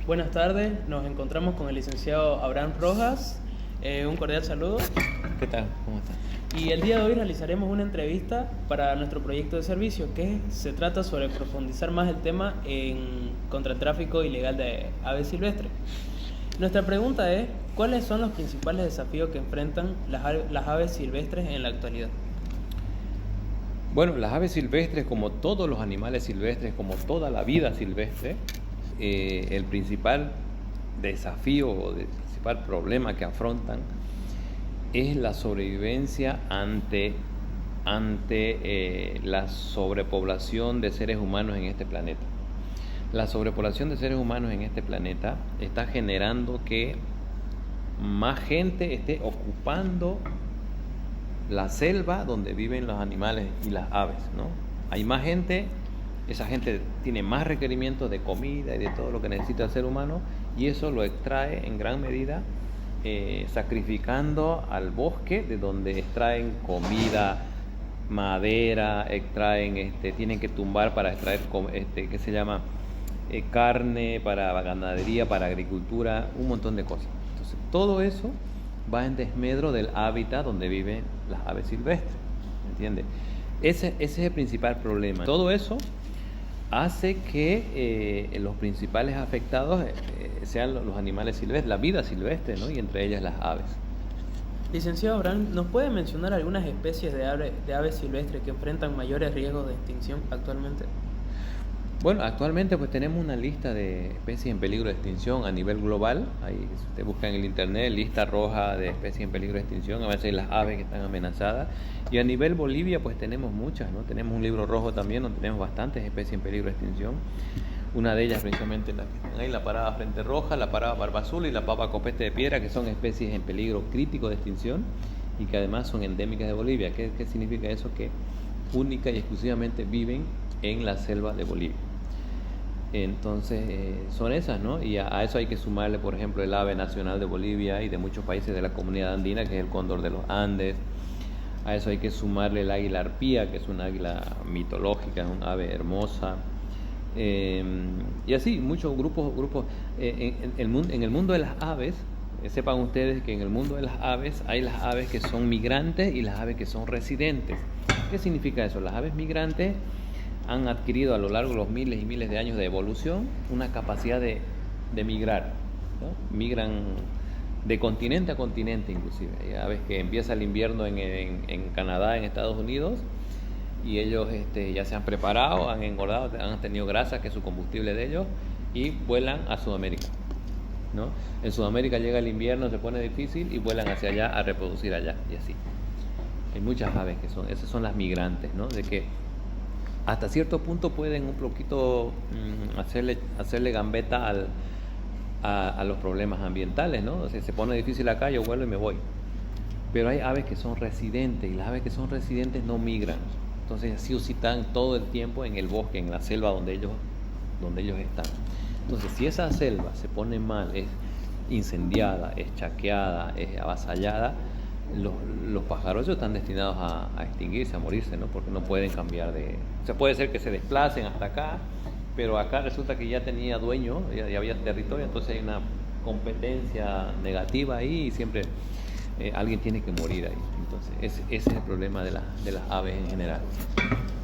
Buenas tardes, nos encontramos con el licenciado Abraham Rojas. Un cordial saludo. ¿Qué tal? ¿Cómo estás? Y el día de hoy realizaremos una entrevista para nuestro proyecto de servicio que se trata sobre profundizar más el tema contra el tráfico ilegal de aves silvestres. Nuestra pregunta es, ¿cuáles son los principales desafíos que enfrentan las aves silvestres en la actualidad? Bueno, las aves silvestres, como todos los animales silvestres, como toda la vida silvestre, el principal desafío o el principal problema que afrontan es la sobrevivencia ante la sobrepoblación de seres humanos en este planeta. La sobrepoblación de seres humanos en este planeta está generando que más gente esté ocupando la selva donde viven los animales y las aves, ¿no? Hay más gente, esa gente tiene más requerimientos de comida y de todo lo que necesita el ser humano, y eso lo extrae en gran medida sacrificando al bosque de donde extraen comida, madera, tienen que tumbar para extraer ¿qué se llama? Carne para ganadería, para agricultura, un montón de cosas. Entonces, todo eso va en desmedro del hábitat donde viven las aves silvestres, ¿entiendes? Ese es el principal problema. Todo eso hace que los principales afectados sean los animales silvestres, la vida silvestre, ¿no? Y entre ellas las aves. Licenciado Abraham, ¿nos puede mencionar algunas especies de aves silvestres que enfrentan mayores riesgos de extinción actualmente? Bueno, actualmente pues tenemos una lista de especies en peligro de extinción a nivel global. Ahí, si usted busca en el internet, lista roja de especies en peligro de extinción, a veces las aves que están amenazadas. Y a nivel Bolivia pues tenemos muchas, ¿no? Tenemos un libro rojo también donde tenemos bastantes especies en peligro de extinción. Una de ellas precisamente la que están ahí, la parada frente roja, la parada barba azul y la papa copete de piedra, que son especies en peligro crítico de extinción y que además son endémicas de Bolivia. ¿Qué significa eso? Que única y exclusivamente viven en la selva de Bolivia. Entonces son esas, ¿no? Y a eso hay que sumarle, por ejemplo, el ave nacional de Bolivia y de muchos países de la comunidad andina, que es el cóndor de los Andes. A eso hay que sumarle el águila arpía, que es un águila mitológica, es un ave hermosa. Y así, muchos grupos en el mundo de las aves. Sepan ustedes que en el mundo de las aves hay las aves que son migrantes y las aves que son residentes. ¿Qué significa eso? Las aves migrantes han adquirido a lo largo de los miles y miles de años de evolución una capacidad de migrar, ¿no? Migran de continente a continente inclusive. Hay aves que empieza el invierno en Canadá, en Estados Unidos, y ellos ya se han preparado, han engordado, han tenido grasa, que es su combustible de ellos, y vuelan a Sudamérica, ¿no? En Sudamérica llega el invierno, se pone difícil y vuelan hacia allá a reproducir allá, y así. Hay muchas aves esas son las migrantes, ¿no? De que hasta cierto punto pueden un poquito hacerle gambeta a los problemas ambientales, ¿no? O sea, se pone difícil acá, yo vuelo y me voy. Pero hay aves que son residentes, y las aves que son residentes no migran. Entonces así o sí están todo el tiempo en el bosque, en la selva donde ellos están. Entonces, si esa selva se pone mal, es incendiada, es chaqueada, es avasallada, los pájaros están destinados a extinguirse, a morirse, ¿no? Porque no pueden cambiar o sea, puede ser que se desplacen hasta acá, pero acá resulta que ya tenía dueño, ya había territorio, entonces hay una competencia negativa ahí y siempre alguien tiene que morir ahí. Entonces ese es el problema de las aves en general.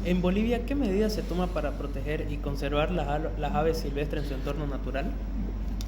En Bolivia, ¿qué medidas se toma para proteger y conservar las aves silvestres en su entorno natural?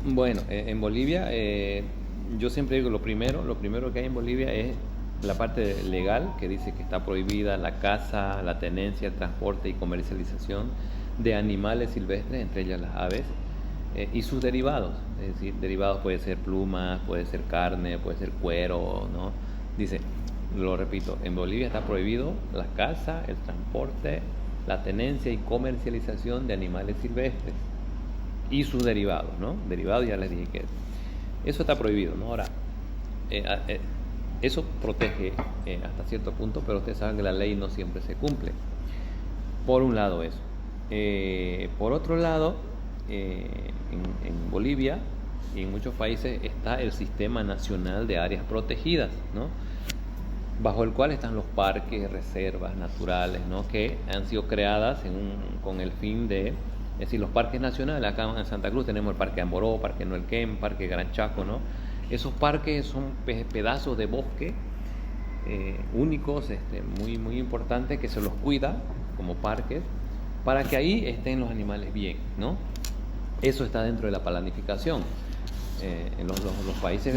Bueno, en Bolivia yo siempre digo lo primero que hay en Bolivia es la parte legal, que dice que está prohibida la caza, la tenencia, el transporte y comercialización de animales silvestres, entre ellas las aves, y sus derivados. Es decir, derivados puede ser plumas, puede ser carne, puede ser cuero, ¿no? Dice, lo repito, en Bolivia está prohibido la caza, el transporte, la tenencia y comercialización de animales silvestres y sus derivados, ¿no? Derivados ya les dije que eso está prohibido, ¿no? Ahora, eso protege hasta cierto punto, pero ustedes saben que la ley no siempre se cumple. Por un lado eso. Por otro lado, en Bolivia y en muchos países está el Sistema Nacional de Áreas Protegidas, ¿no? Bajo el cual están los parques, reservas naturales, ¿no? Que han sido creadas con el fin de Es decir, los parques nacionales, acá en Santa Cruz tenemos el Parque Amboró, Parque Noelquén, Parque Gran Chaco, ¿no? Esos parques son pedazos de bosque únicos, muy, muy importantes, que se los cuida como parques, para que ahí estén los animales bien, ¿no? Eso está dentro de la planificación. En los países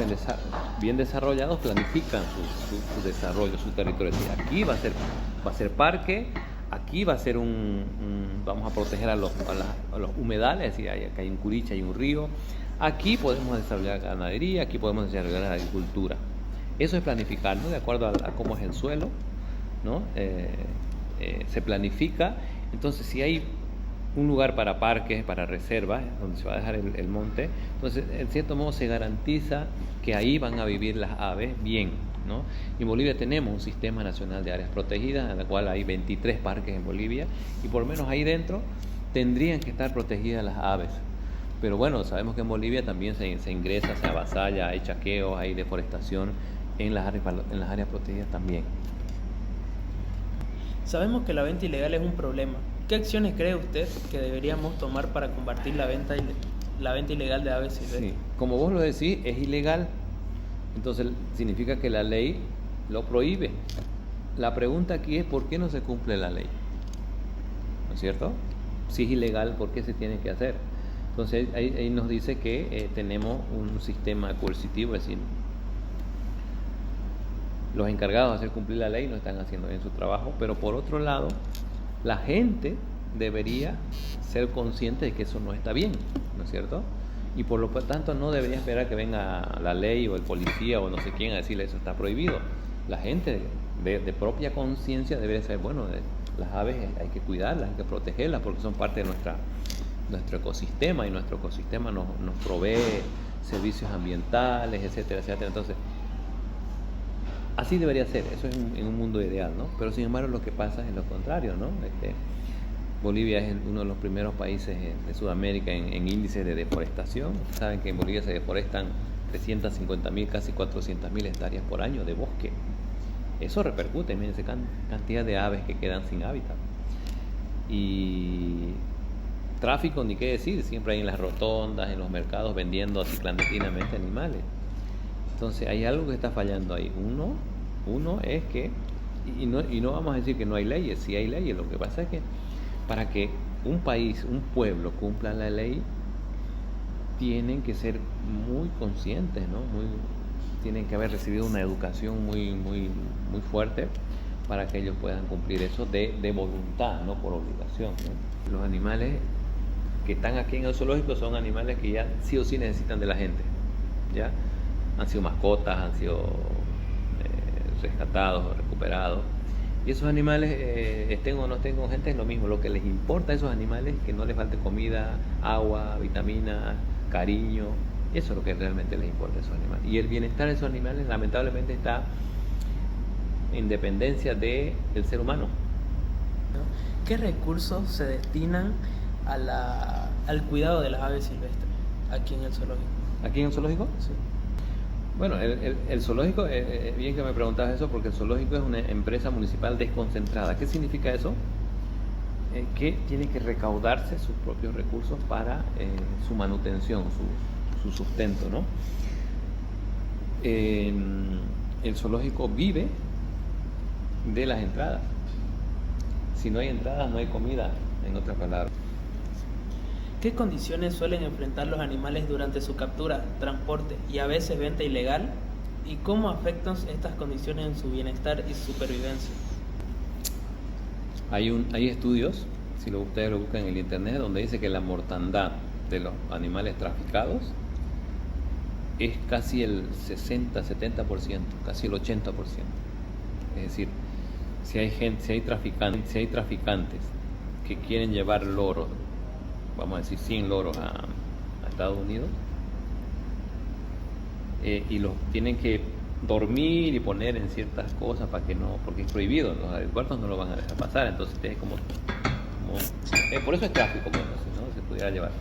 bien desarrollados planifican su desarrollo, su territorio. Aquí va a ser parque, aquí va a ser vamos a proteger a los humedales, es decir, acá hay un curiche, hay un río. Aquí podemos desarrollar ganadería, aquí podemos desarrollar agricultura. Eso es planificar, ¿no? De acuerdo a cómo es el suelo, ¿no? Se planifica. Entonces, si hay un lugar para parques, para reservas, donde se va a dejar el monte, entonces, en cierto modo, se garantiza que ahí van a vivir las aves bien, ¿no? En Bolivia tenemos un sistema nacional de áreas protegidas, en el cual hay 23 parques en Bolivia, y por lo menos ahí dentro tendrían que estar protegidas las aves. Pero bueno, sabemos que en Bolivia también se ingresa, se avasalla, hay chaqueos, hay deforestación en las áreas protegidas también. Sabemos que la venta ilegal es un problema. ¿Qué acciones cree usted que deberíamos tomar para combatir la venta ilegal de aves silvestres? Sí, como vos lo decís, es ilegal. Entonces significa que la ley lo prohíbe. La pregunta aquí es ¿por qué no se cumple la ley? ¿No es cierto? Si es ilegal, ¿por qué se tiene que hacer? Entonces ahí nos dice que tenemos un sistema coercitivo, es decir, los encargados de hacer cumplir la ley no están haciendo bien su trabajo, pero por otro lado, la gente debería ser consciente de que eso no está bien, ¿no es cierto? Y por lo tanto no debería esperar que venga la ley o el policía o no sé quién a decirle eso está prohibido. La gente de propia conciencia debería saber, bueno, las aves hay que cuidarlas, hay que protegerlas porque son parte de nuestro ecosistema, y nuestro ecosistema nos provee servicios ambientales, etcétera, etcétera. Entonces, así debería ser, eso es en un mundo ideal, ¿no? Pero sin embargo lo que pasa es lo contrario, ¿no? Bolivia es uno de los primeros países de Sudamérica en índice de deforestación. Saben que en Bolivia se deforestan 350.000, casi 400.000 hectáreas por año de bosque. Eso repercute, imagínense cantidad de aves que quedan sin hábitat. Y tráfico, ni qué decir, siempre hay en las rotondas, en los mercados, vendiendo así clandestinamente animales. Entonces hay algo que está fallando ahí. Uno es que, y no vamos a decir que no hay leyes, sí hay leyes. Lo que pasa es que para que un país, un pueblo cumpla la ley, tienen que ser muy conscientes, ¿no? Tienen que haber recibido una educación muy, muy, muy fuerte para que ellos puedan cumplir eso de voluntad, no por obligación, ¿no? Los animales que están aquí en el zoológico son animales que ya sí o sí necesitan de la gente, ¿ya? Han sido mascotas, han sido rescatados, recuperados. Y esos animales, estén o no estén con gente, es lo mismo. Lo que les importa a esos animales es que no les falte comida, agua, vitaminas, cariño. Eso es lo que realmente les importa a esos animales. Y el bienestar de esos animales lamentablemente está en dependencia del ser humano. ¿Qué recursos se destinan al cuidado de las aves silvestres aquí en el zoológico? ¿Aquí en el zoológico? Sí. Bueno, el zoológico, bien que me preguntas eso, porque el zoológico es una empresa municipal desconcentrada. ¿Qué significa eso? Que tiene que recaudarse sus propios recursos para su manutención, su sustento, ¿no? El zoológico vive de las entradas. Si no hay entradas, no hay comida, en otras palabras. ¿Qué condiciones suelen enfrentar los animales durante su captura, transporte y a veces venta ilegal? ¿Y cómo afectan estas condiciones en su bienestar y supervivencia? Hay estudios, si ustedes lo buscan en el internet, donde dice que la mortandad de los animales traficados es casi el 60-70%, casi el 80%. Es decir, si hay traficantes que quieren llevar loros, vamos a decir 100 loros a Estados Unidos, y los tienen que dormir y poner en ciertas cosas para que no, porque es prohibido, los aeropuertos no lo van a dejar pasar, entonces es como por eso es tráfico, pues, ¿no? Se pudiera llevar.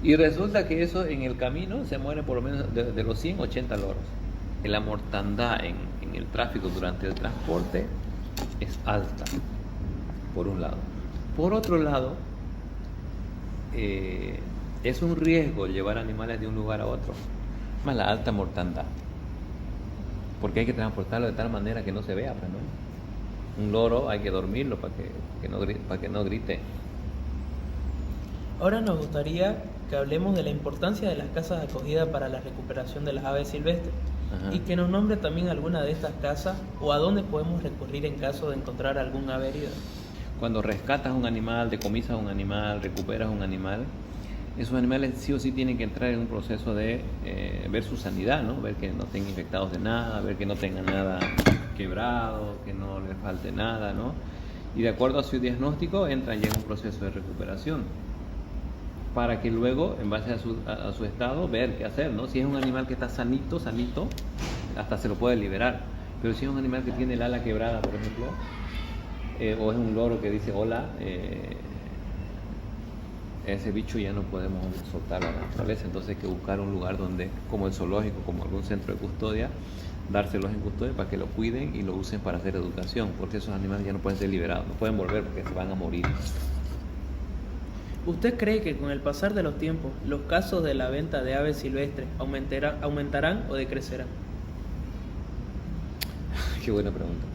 Y resulta que eso en el camino se mueren por lo menos de los 100, 80 loros. La mortandad en el tráfico durante el transporte es alta, por un lado. Por otro lado, es un riesgo llevar animales de un lugar a otro, más la alta mortandad, porque hay que transportarlo de tal manera que no se vea, pues, ¿no? Un loro hay que dormirlo para que no grite. Ahora nos gustaría que hablemos de la importancia de las casas de acogida para la recuperación de las aves silvestres. Ajá. Y que nos nombre también alguna de estas casas o a dónde podemos recurrir en caso de encontrar algún ave herida. Cuando rescatas un animal, decomisas un animal, recuperas un animal, esos animales sí o sí tienen que entrar en un proceso de ver su sanidad, ¿no? Ver que no estén infectados de nada, ver que no tengan nada quebrado, que no les falte nada, ¿no? Y de acuerdo a su diagnóstico entran ya en un proceso de recuperación, para que luego, en base a su estado, ver qué hacer, ¿no? Si es un animal que está sanito, hasta se lo puede liberar. Pero si es un animal que tiene el ala quebrada, por ejemplo, o es un loro que dice hola, ese bicho ya no podemos soltarlo a la naturaleza. Entonces hay que buscar un lugar donde, como el zoológico, como algún centro de custodia, dárselos en custodia para que lo cuiden y lo usen para hacer educación, porque esos animales ya no pueden ser liberados, no pueden volver porque se van a morir. ¿Usted cree que con el pasar de los tiempos los casos de la venta de aves silvestres aumentarán o decrecerán? Qué buena pregunta.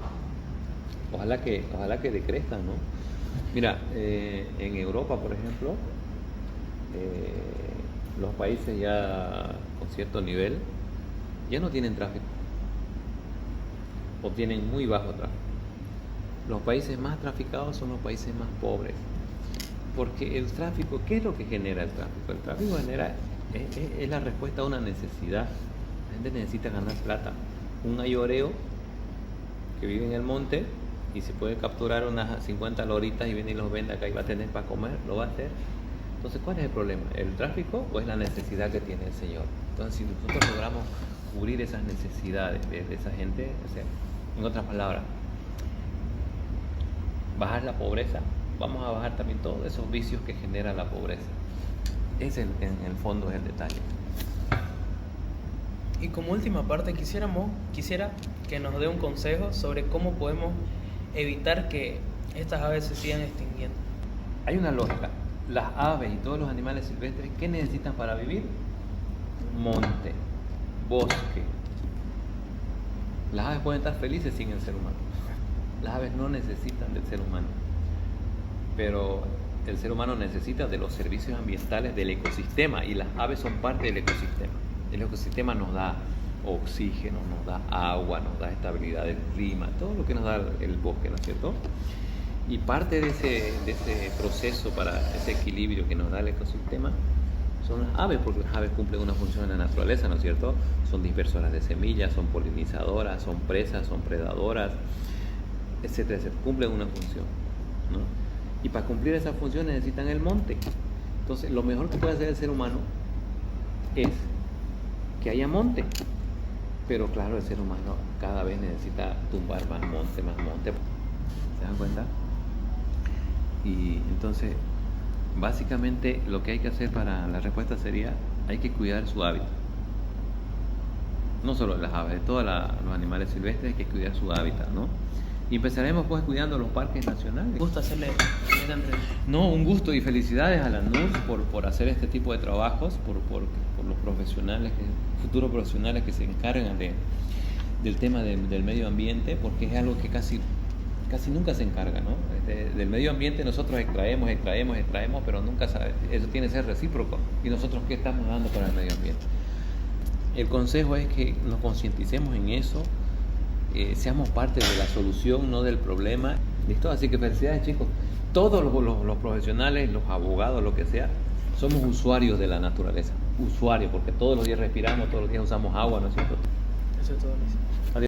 Ojalá que decrezcan, ¿no? Mira, en Europa, por ejemplo, los países ya con cierto nivel ya no tienen tráfico o tienen muy bajo tráfico. Los países más traficados son los países más pobres. Porque el tráfico, ¿qué es lo que genera el tráfico? El tráfico es la respuesta a una necesidad. La gente necesita ganar plata. Un ayoreo que vive en el monte y se puede capturar unas 50 loritas y viene y los vende acá y va a tener para comer, lo va a hacer. Entonces, ¿cuál es el problema? ¿El tráfico o es la necesidad que tiene el señor? Entonces, si nosotros logramos cubrir esas necesidades de esa gente, o sea, en otras palabras, bajar la pobreza, vamos a bajar también todos esos vicios que genera la pobreza. Ese en el fondo es el detalle. Y como última parte quisiera que nos dé un consejo sobre cómo podemos evitar que estas aves se sigan extinguiendo. Hay una lógica. Las aves y todos los animales silvestres, ¿qué necesitan para vivir? Monte, bosque. Las aves pueden estar felices sin el ser humano. Las aves no necesitan del ser humano. Pero el ser humano necesita de los servicios ambientales del ecosistema y las aves son parte del ecosistema. El ecosistema nos da oxígeno, nos da agua, nos da estabilidad del clima, todo lo que nos da el bosque, ¿no es cierto? Y parte de ese proceso para ese equilibrio que nos da el ecosistema son las aves, porque las aves cumplen una función en la naturaleza, ¿no es cierto? Son dispersoras de semillas, son polinizadoras, son presas, son predadoras, etcétera, etcétera. Cumplen una función, ¿no? Y para cumplir esa función necesitan el monte. Entonces, lo mejor que puede hacer el ser humano es que haya monte. Pero claro, el ser humano cada vez necesita tumbar más monte, más monte. ¿Se dan cuenta? Y entonces, básicamente lo que hay que hacer para la respuesta sería, hay que cuidar su hábitat. No solo de las aves, de todos los animales silvestres hay que cuidar su hábitat, ¿no? Y empezaremos pues cuidando los parques nacionales. ¿Me gusta hacerle esta entrevista? No, un gusto y felicidades a la NURS por hacer este tipo de trabajos, por los profesionales, futuros profesionales que se encargan del tema del medio ambiente, porque es algo que casi nunca se encarga, ¿no? Del medio ambiente nosotros extraemos, pero nunca eso tiene que ser recíproco. ¿Y nosotros qué estamos dando para el medio ambiente? El consejo es que nos concienticemos en eso, seamos parte de la solución, no del problema. ¿Listo? Así que felicidades, chicos. Todos los profesionales, los abogados, lo que sea, somos usuarios de la naturaleza. Usuarios, porque todos los días respiramos, todos los días usamos agua, ¿no es cierto? Eso es todo, Luis.